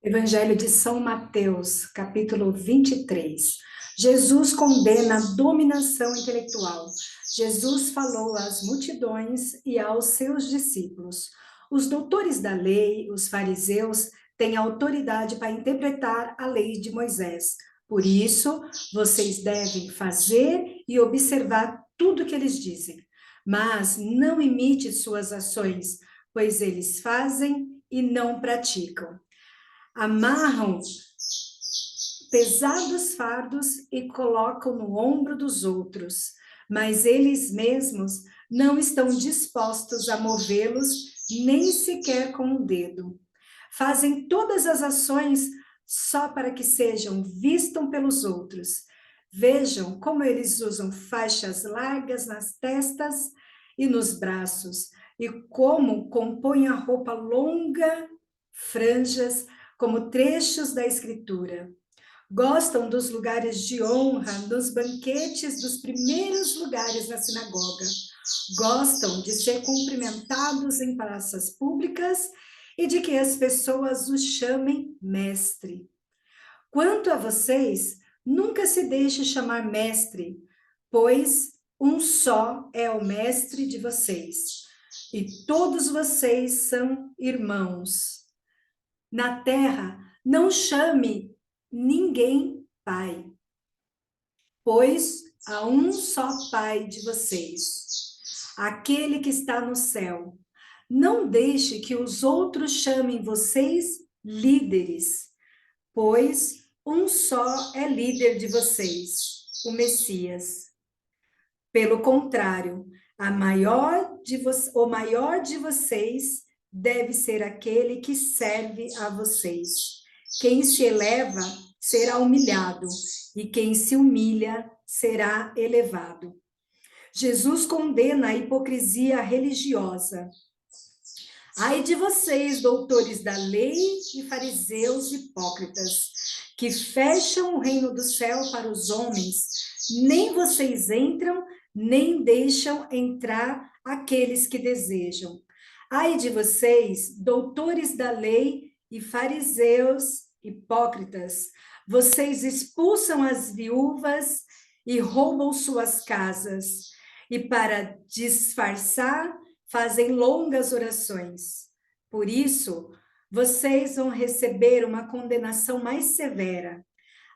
Evangelho de São Mateus, capítulo 23. Jesus condena a dominação intelectual. Jesus falou às multidões e aos seus discípulos. Os doutores da lei, os fariseus, têm autoridade para interpretar a lei de Moisés. Por isso, vocês devem fazer e observar tudo que eles dizem. Mas não imite suas ações, pois eles fazem e não praticam. Amarram pesados fardos e colocam no ombro dos outros, mas eles mesmos não estão dispostos a movê-los nem sequer com um dedo. Fazem todas as ações só para que sejam vistos pelos outros. Vejam como eles usam faixas largas nas testas e nos braços, e como compõem a roupa longa, franjas, como trechos da Escritura. Gostam dos lugares de honra nos banquetes dos primeiros lugares na sinagoga. Gostam de ser cumprimentados em praças públicas e de que as pessoas os chamem mestre. Quanto a vocês, nunca se deixe chamar mestre, pois um só é o mestre de vocês, e todos vocês são irmãos. Na terra, não chame ninguém pai, pois há um só pai de vocês, aquele que está no céu. Não deixe que os outros chamem vocês líderes, pois um só é líder de vocês, o Messias. Pelo contrário, o maior de vocês deve ser aquele que serve a vocês. Quem se eleva será humilhado, e quem se humilha será elevado. Jesus condena a hipocrisia religiosa. Ai de vocês, doutores da lei e fariseus hipócritas, que fecham o reino do céu para os homens. Nem vocês entram, nem deixam entrar aqueles que desejam. Ai de vocês, doutores da lei e fariseus hipócritas, vocês expulsam as viúvas e roubam suas casas, e para disfarçar, fazem longas orações. Por isso, vocês vão receber uma condenação mais severa.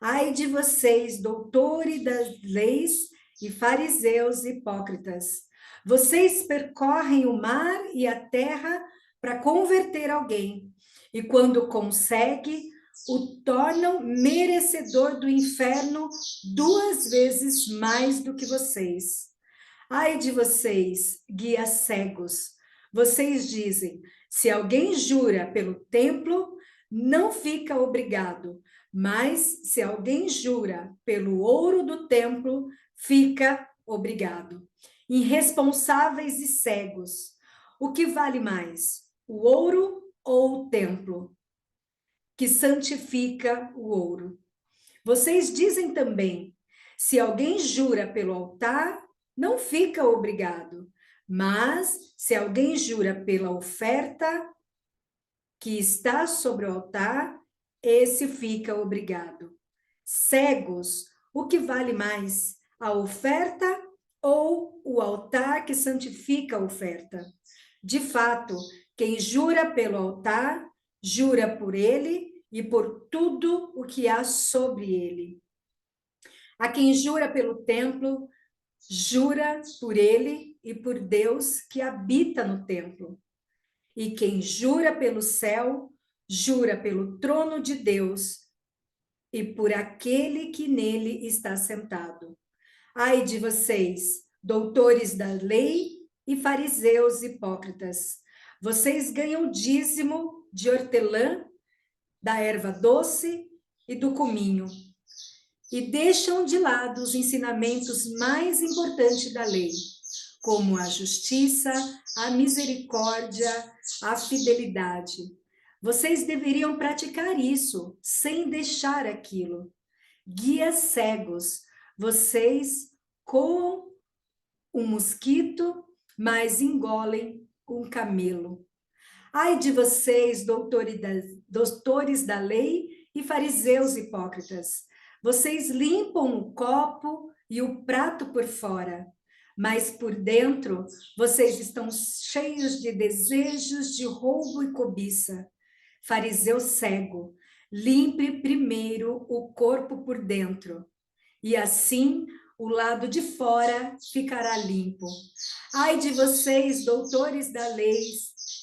Ai de vocês, doutores das leis e fariseus hipócritas. Vocês percorrem o mar e a terra para converter alguém, e quando consegue, o tornam merecedor do inferno 2 vezes mais do que vocês. Ai de vocês, guias cegos, vocês dizem, se alguém jura pelo templo, não fica obrigado, mas se alguém jura pelo ouro do templo, fica obrigado. Irresponsáveis e cegos, o que vale mais, o ouro ou o templo, que santifica o ouro? Vocês dizem também, se alguém jura pelo altar, não fica obrigado, mas se alguém jura pela oferta que está sobre o altar, esse fica obrigado. Cegos, o que vale mais, a oferta ou o altar que santifica a oferta? De fato, quem jura pelo altar, jura por ele e por tudo o que há sobre ele. A quem jura pelo templo, jura por ele e por Deus que habita no templo. E quem jura pelo céu, jura pelo trono de Deus e por aquele que nele está sentado. Ai de vocês, doutores da lei e fariseus hipócritas, vocês ganham dízimo de hortelã, da erva doce e do cominho, e deixam de lado os ensinamentos mais importantes da lei, como a justiça, a misericórdia, a fidelidade. Vocês deveriam praticar isso, sem deixar aquilo. Guias cegos, vocês coam um mosquito, mas engolem um camelo. Ai de vocês, doutores da lei e fariseus hipócritas, vocês limpam o copo e o prato por fora, mas por dentro vocês estão cheios de desejos de roubo e cobiça. Fariseu cego, limpe primeiro o corpo por dentro, e assim o lado de fora ficará limpo. Ai de vocês, doutores da lei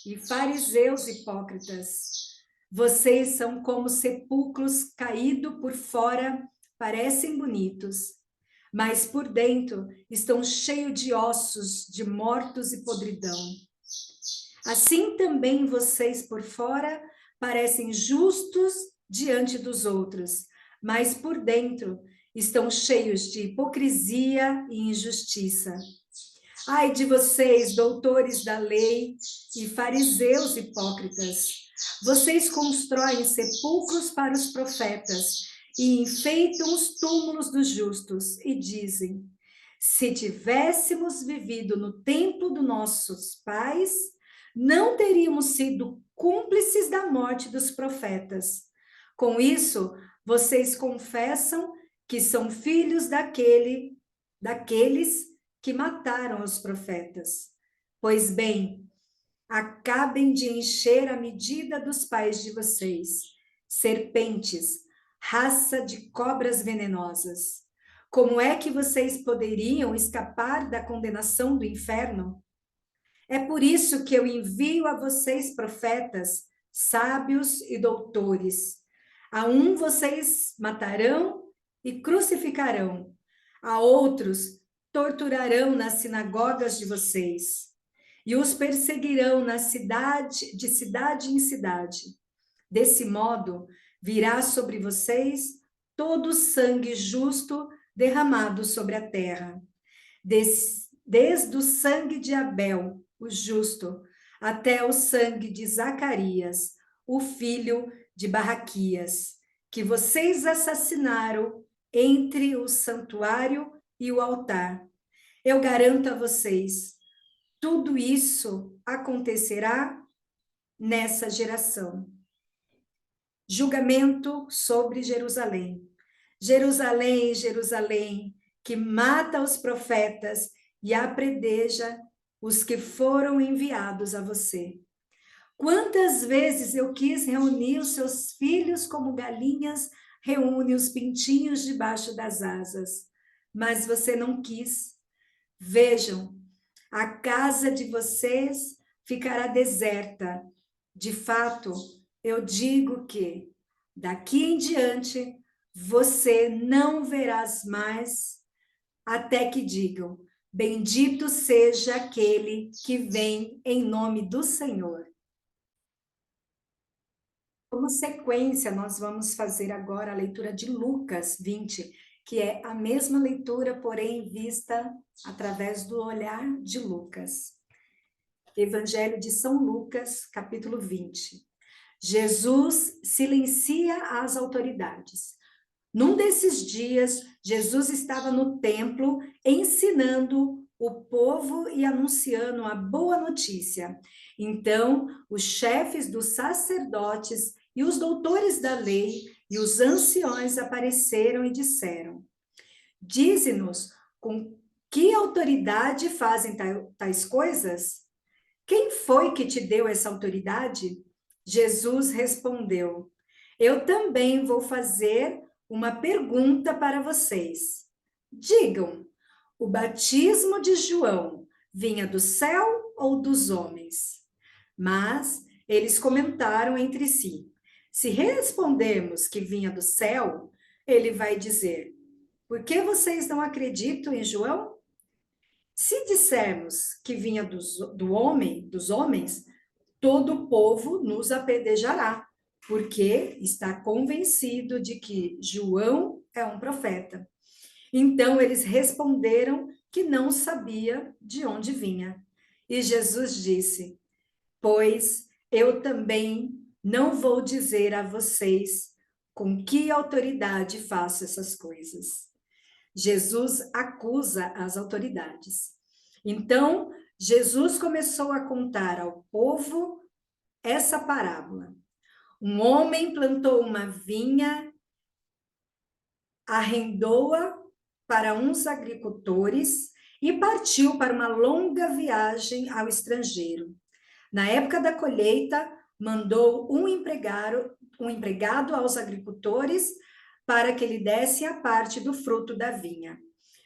e fariseus hipócritas, vocês são como sepulcros caídos por fora, parecem bonitos, mas por dentro estão cheios de ossos, de mortos e podridão. Assim também vocês por fora parecem justos diante dos outros, mas por dentro estão cheios de hipocrisia e injustiça. Ai de vocês, doutores da lei e fariseus hipócritas, vocês constroem sepulcros para os profetas e enfeitam os túmulos dos justos e dizem: se tivéssemos vivido no tempo dos nossos pais, não teríamos sido cúmplices da morte dos profetas. Com isso, vocês confessam que são filhos daqueles que mataram os profetas. Pois bem, acabem de encher a medida dos pais de vocês, serpentes, raça de cobras venenosas. Como é que vocês poderiam escapar da condenação do inferno? É por isso que eu envio a vocês profetas, sábios e doutores. A um vocês matarão e crucificarão, a outros torturarão nas sinagogas de vocês e os perseguirão de cidade em cidade. Desse modo, virá sobre vocês todo o sangue justo derramado sobre a terra, desde o sangue de Abel, o justo, até o sangue de Zacarias, o filho de Barraquias, que vocês assassinaram entre o santuário e o altar. Eu garanto a vocês, tudo isso acontecerá nessa geração. Julgamento sobre Jerusalém. Jerusalém, Jerusalém, que mata os profetas e apredeja os que foram enviados a você. Quantas vezes eu quis reunir os seus filhos como galinhas reúne os pintinhos debaixo das asas, mas você não quis. Vejam, a casa de vocês ficará deserta. De fato, eu digo que daqui em diante você não verás mais, até que digam: bendito seja aquele que vem em nome do Senhor. Como sequência, nós vamos fazer agora a leitura de Lucas 20, que é a mesma leitura, porém vista através do olhar de Lucas. Evangelho de São Lucas, capítulo 20. Jesus silencia as autoridades. Num desses dias, Jesus estava no templo ensinando o povo e anunciando a boa notícia. Então, os chefes dos sacerdotes e os doutores da lei e os anciões apareceram e disseram: dize-nos com que autoridade fazem tais coisas? Quem foi que te deu essa autoridade? Jesus respondeu: eu também vou fazer uma pergunta para vocês. Digam, o batismo de João vinha do céu ou dos homens? Mas eles comentaram entre si: se respondermos que vinha do céu, ele vai dizer: por que vocês não acreditam em João? Se dissermos que vinha dos homens, todo o povo nos apedrejará, porque está convencido de que João é um profeta. Então eles responderam que não sabia de onde vinha. E Jesus disse: pois eu também não vou dizer a vocês com que autoridade faço essas coisas. Jesus acusa as autoridades. Então, Jesus começou a contar ao povo essa parábola. Um homem plantou uma vinha, arrendou-a para uns agricultores e partiu para uma longa viagem ao estrangeiro. Na época da colheita, mandou um empregado aos agricultores para que lhe desse a parte do fruto da vinha.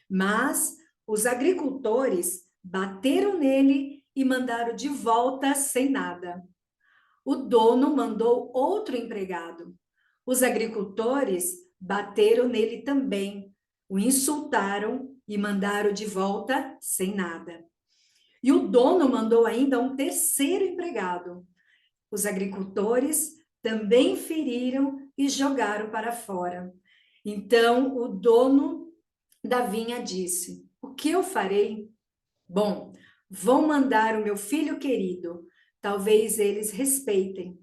Mas os agricultores bateram nele e mandaram de volta sem nada. O dono mandou outro empregado. Os agricultores bateram nele também, o insultaram e mandaram de volta sem nada. E o dono mandou ainda um terceiro empregado. Os agricultores também feriram e jogaram para fora. Então o dono da vinha disse: o que eu farei? Bom, vou mandar o meu filho querido, talvez eles respeitem.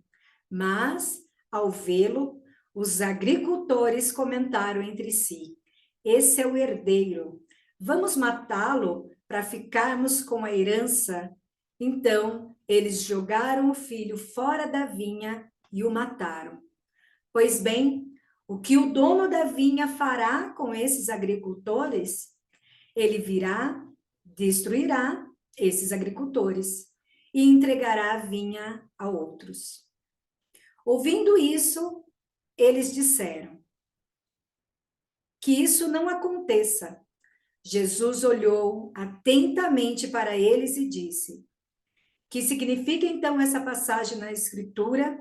Mas, ao vê-lo, os agricultores comentaram entre si: esse é o herdeiro, vamos matá-lo para ficarmos com a herança. Então, eles jogaram o filho fora da vinha e o mataram. Pois bem, o que o dono da vinha fará com esses agricultores? Ele virá, destruirá esses agricultores e entregará a vinha a outros. Ouvindo isso, eles disseram: que isso não aconteça. Jesus olhou atentamente para eles e disse: que significa então essa passagem na Escritura?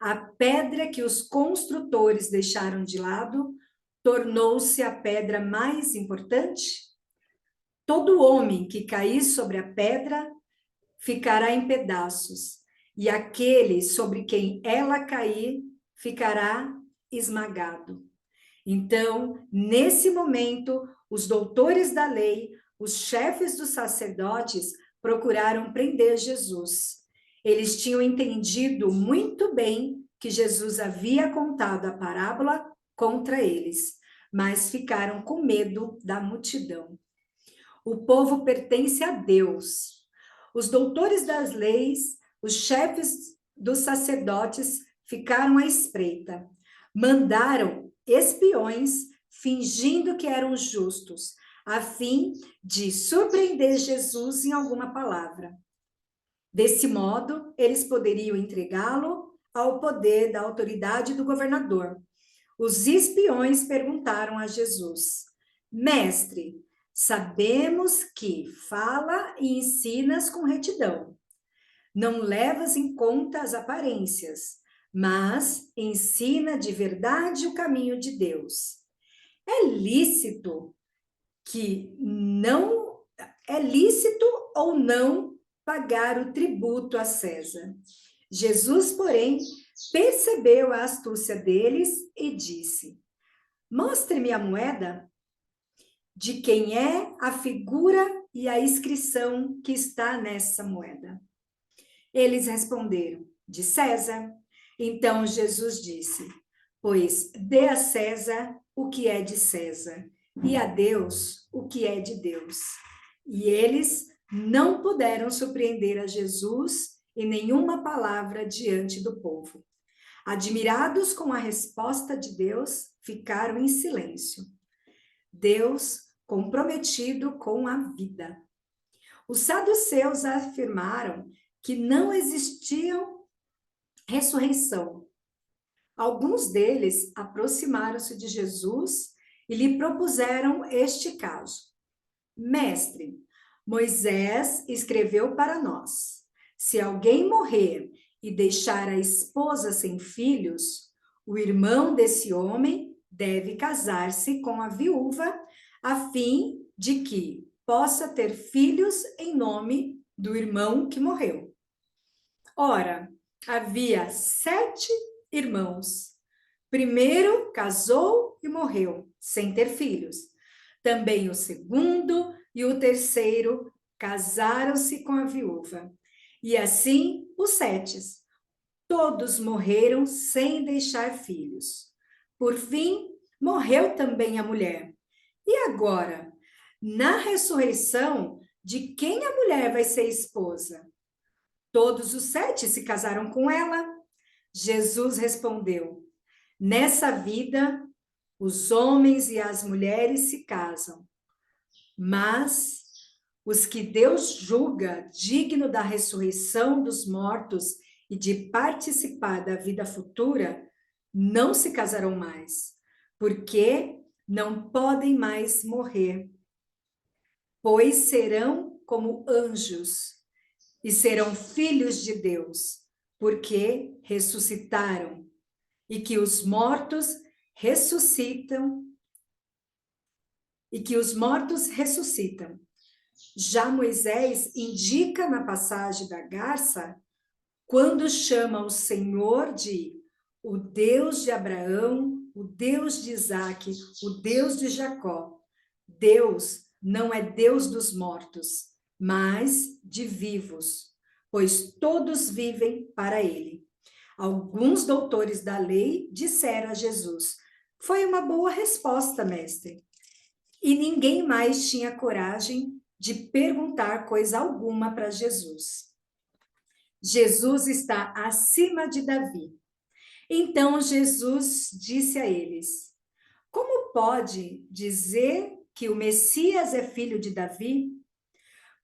A pedra que os construtores deixaram de lado tornou-se a pedra mais importante? Todo homem que cair sobre a pedra ficará em pedaços, e aquele sobre quem ela cair ficará esmagado. Então, nesse momento, os doutores da lei, os chefes dos sacerdotes, procuraram prender Jesus. Eles tinham entendido muito bem que Jesus havia contado a parábola contra eles, mas ficaram com medo da multidão. O povo pertence a Deus. Os doutores das leis, os chefes dos sacerdotes ficaram à espreita. Mandaram espiões fingindo que eram justos, a fim de surpreender Jesus em alguma palavra. Desse modo, eles poderiam entregá-lo ao poder da autoridade do governador. Os espiões perguntaram a Jesus: Mestre, sabemos que fala e ensinas com retidão. Não levas em conta as aparências, mas ensina de verdade o caminho de Deus. É lícito ou não pagar o tributo a César? Jesus, porém, percebeu a astúcia deles e disse: Mostre-me a moeda. De quem é a figura e a inscrição que está nessa moeda? Eles responderam: de César. Então Jesus disse: pois dê a César o que é de César, e a Deus o que é de Deus. E eles não puderam surpreender a Jesus em nenhuma palavra diante do povo. Admirados com a resposta de Deus, ficaram em silêncio. Deus comprometido com a vida. Os saduceus afirmaram que não existia ressurreição. Alguns deles aproximaram-se de Jesus e lhe propuseram este caso: Mestre, Moisés escreveu para nós: se alguém morrer e deixar a esposa sem filhos, o irmão desse homem deve casar-se com a viúva, a fim de que possa ter filhos em nome do irmão que morreu. Ora, havia 7 irmãos. Primeiro casou e morreu, sem ter filhos. Também o segundo e o terceiro casaram-se com a viúva. E assim os 7. Todos morreram sem deixar filhos. Por fim, morreu também a mulher. E agora, na ressurreição, de quem a mulher vai ser esposa? Todos os 7 se casaram com ela. Jesus respondeu: nessa vida, os homens e as mulheres se casam, mas os que Deus julga digno da ressurreição dos mortos e de participar da vida futura, não se casarão mais, porque não podem mais morrer, pois serão como anjos e serão filhos de Deus, porque ressuscitaram, e que os mortos ressuscitam, Já Moisés indica na passagem da garça, quando chama o Senhor de o Deus de Abraão, o Deus de Isaque, o Deus de Jacó. Deus não é Deus dos mortos, mas de vivos, pois todos vivem para ele. Alguns doutores da lei disseram a Jesus: foi uma boa resposta, mestre. E ninguém mais tinha coragem de perguntar coisa alguma para Jesus. Jesus está acima de Davi. Então Jesus disse a eles: como pode dizer que o Messias é filho de Davi?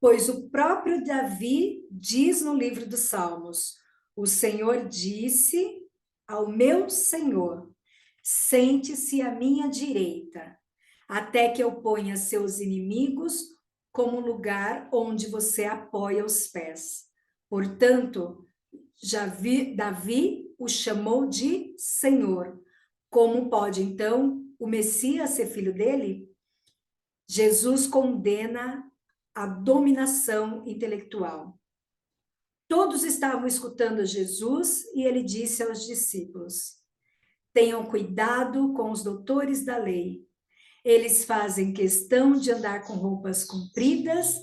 Pois o próprio Davi diz no livro dos Salmos: o Senhor disse ao meu Senhor: sente-se à minha direita, até que eu ponha seus inimigos como lugar onde você apoia os pés. Portanto, Davi o chamou de Senhor. Como pode, então, o Messias ser filho dele? Jesus condena a dominação intelectual. Todos estavam escutando Jesus e ele disse aos discípulos: tenham cuidado com os doutores da lei. Eles fazem questão de andar com roupas compridas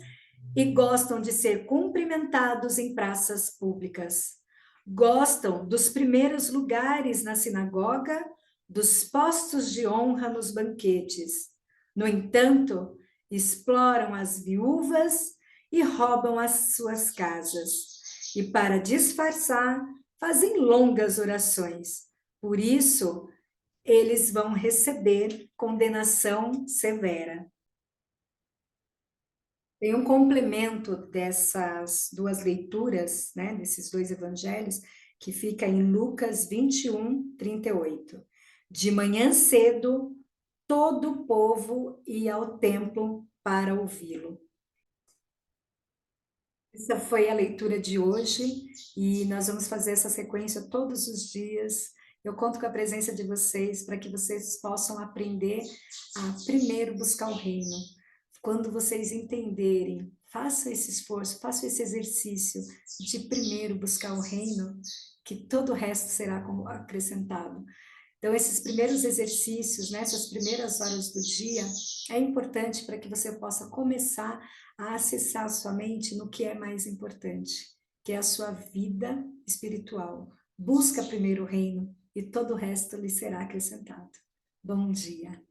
e gostam de ser cumprimentados em praças públicas. Gostam dos primeiros lugares na sinagoga, dos postos de honra nos banquetes. No entanto, exploram as viúvas e roubam as suas casas. E para disfarçar, fazem longas orações. Por isso, eles vão receber condenação severa. Tem um complemento dessas duas leituras, né, desses dois evangelhos, que fica em Lucas 21, 38. De manhã cedo, todo o povo ia ao templo para ouvi-lo. Essa foi a leitura de hoje e nós vamos fazer essa sequência todos os dias. Eu conto com a presença de vocês para que vocês possam aprender a primeiro buscar o reino. Quando vocês entenderem, façam esse esforço, façam esse exercício de primeiro buscar o reino, que todo o resto será acrescentado. Então, esses primeiros exercícios, nessas primeiras horas do dia, é importante para que você possa começar a acessar a sua mente no que é mais importante, que é a sua vida espiritual. Busca primeiro o reino e todo o resto lhe será acrescentado. Bom dia.